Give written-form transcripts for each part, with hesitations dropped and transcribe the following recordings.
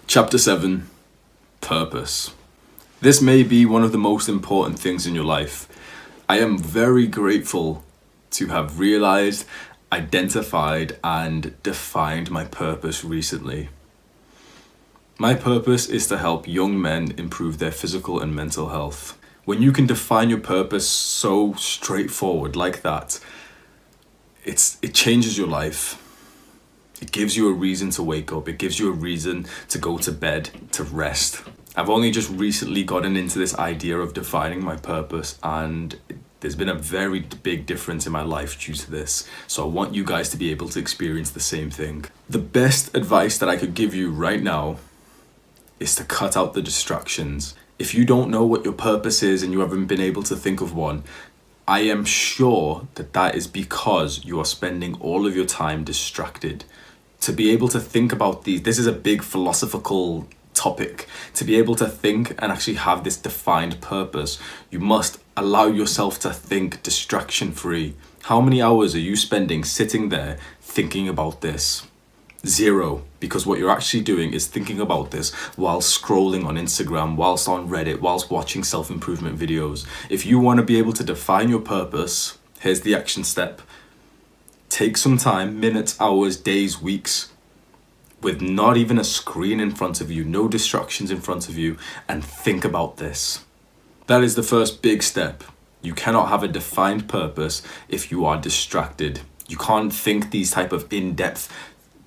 Chapter 7, Purpose. This may be one of the most important things in your life. I am very grateful to have realized, identified, and defined my purpose recently. My purpose is to help young men improve their physical and mental health. When you can define your purpose so straightforward like that, it changes your life. It gives you a reason to wake up. It gives you a reason to go to bed, to rest. I've only just recently gotten into this idea of defining my purpose, and there's been a very big difference in my life due to this. So I want you guys to be able to experience the same thing. The best advice that I could give you right now is to cut out the distractions. If you don't know what your purpose is and you haven't been able to think of one, I am sure that is because you are spending all of your time distracted. To be able to think about this is a big philosophical topic. To be able to think and actually have this defined purpose, you must allow yourself to think distraction free. How many hours are you spending sitting there thinking about this? 0, because what you're actually doing is thinking about this while scrolling on Instagram, whilst on Reddit, whilst watching self-improvement videos. If you want to be able to define your purpose, here's the action step. Take some time, minutes, hours, days, weeks, with not even a screen in front of you, no distractions in front of you, and think about this. That is the first big step. You cannot have a defined purpose if you are distracted. You can't think these type of in-depth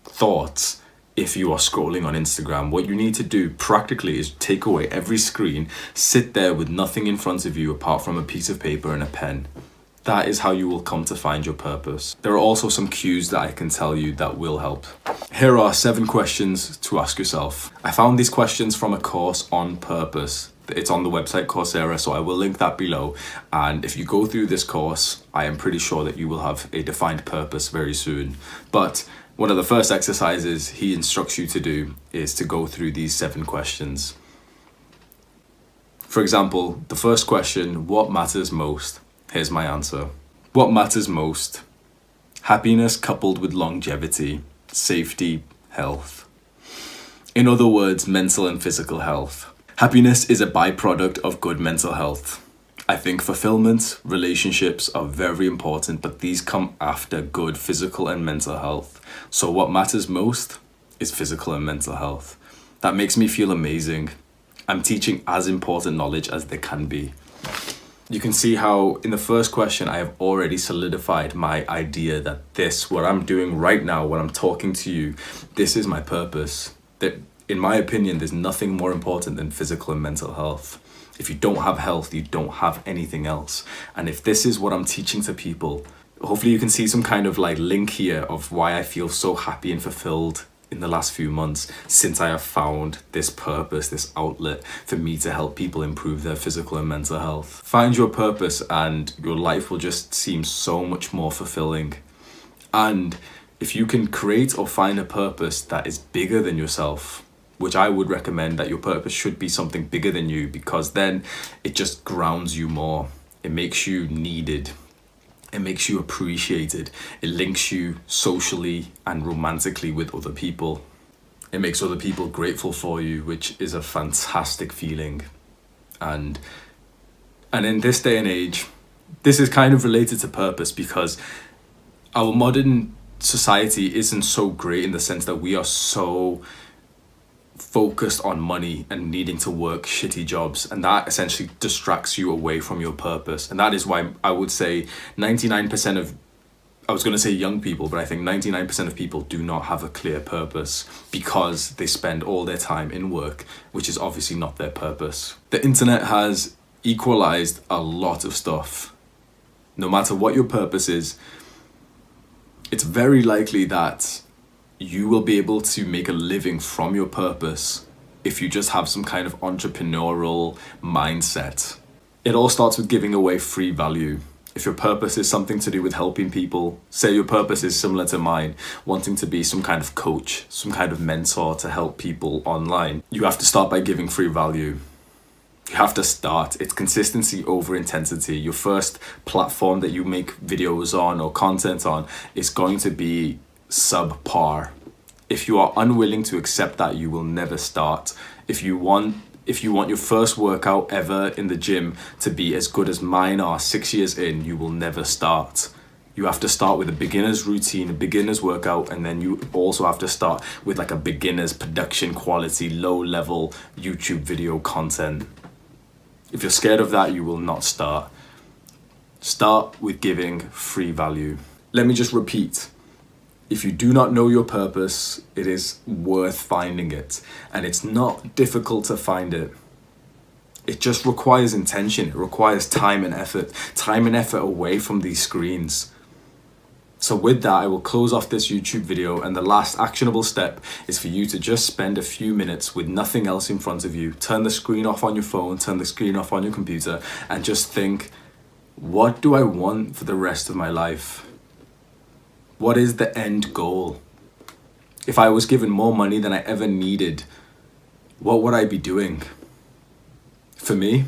thoughts if you are scrolling on Instagram. What you need to do practically is take away every screen, sit there with nothing in front of you apart from a piece of paper and a pen. That is how you will come to find your purpose. There are also some cues that I can tell you that will help. Here are 7 questions to ask yourself. I found these questions from a course on purpose. It's on the website Coursera, so I will link that below. And if you go through this course, I am pretty sure that you will have a defined purpose very soon. But one of the first exercises he instructs you to do is to go through these 7 questions. For example, the first question, what matters most? Here's my answer. What matters most? Happiness coupled with longevity, safety, health. In other words, mental and physical health. Happiness is a byproduct of good mental health. I think fulfillment, relationships are very important, but these come after good physical and mental health. So what matters most is physical and mental health. That makes me feel amazing. I'm teaching as important knowledge as there can be. You can see how in the first question, I have already solidified my idea that what I'm doing right now, when I'm talking to you, this is my purpose. That, in my opinion, there's nothing more important than physical and mental health. If you don't have health, you don't have anything else. And if this is what I'm teaching to people, hopefully you can see some kind of link here of why I feel so happy and fulfilled in the last few months since I have found this purpose, this outlet for me to help people improve their physical and mental health. Find your purpose and your life will just seem so much more fulfilling. And if you can create or find a purpose that is bigger than yourself, which I would recommend that your purpose should be something bigger than you, because then it just grounds you more. It makes you needed. It makes you appreciated. It links you socially and romantically with other people. It makes other people grateful for you, which is a fantastic feeling. And in this day and age, this is kind of related to purpose because our modern society isn't so great in the sense that we are so focused on money and needing to work shitty jobs, and that essentially distracts you away from your purpose. And that is why I would say 99% of, I was going to say young people, but I think 99% of people do not have a clear purpose because they spend all their time in work, which is obviously not their purpose. The internet has equalized a lot of stuff. No matter what your purpose is, it's very likely that you will be able to make a living from your purpose if you just have some kind of entrepreneurial mindset. It all starts with giving away free value. If your purpose is something to do with helping people, say your purpose is similar to mine, wanting to be some kind of coach, some kind of mentor to help people online, you have to start by giving free value. You have to start. It's consistency over intensity. Your first platform that you make videos on or content on is going to be subpar. If you are unwilling to accept that, you will never start. If you want your first workout ever in the gym to be as good as mine are 6 years in, you will never start. You have to start with a beginner's routine, a beginner's workout, and then you also have to start with like a beginner's production quality, low level YouTube video content. If you're scared of that, you will not start. Start with giving free value. Let me just repeat. If you do not know your purpose, it is worth finding it. And it's not difficult to find it. It just requires intention. It requires time and effort away from these screens. So with that, I will close off this YouTube video, and the last actionable step is for you to just spend a few minutes with nothing else in front of you. Turn the screen off on your phone, turn the screen off on your computer, and just think, what do I want for the rest of my life? What is the end goal? If I was given more money than I ever needed, what would I be doing? For me,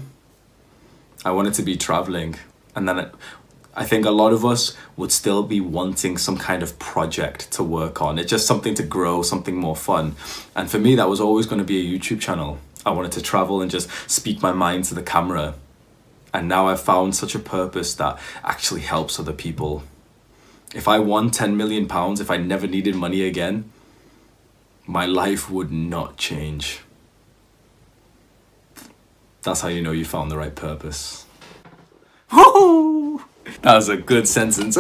I wanted to be traveling. And then I think a lot of us would still be wanting some kind of project to work on. It's just something to grow, something more fun. And for me, that was always going to be a YouTube channel. I wanted to travel and just speak my mind to the camera. And now I've found such a purpose that actually helps other people. If I won £10 million, if I never needed money again, my life would not change. That's how you know you found the right purpose. Woo! That was a good sentence.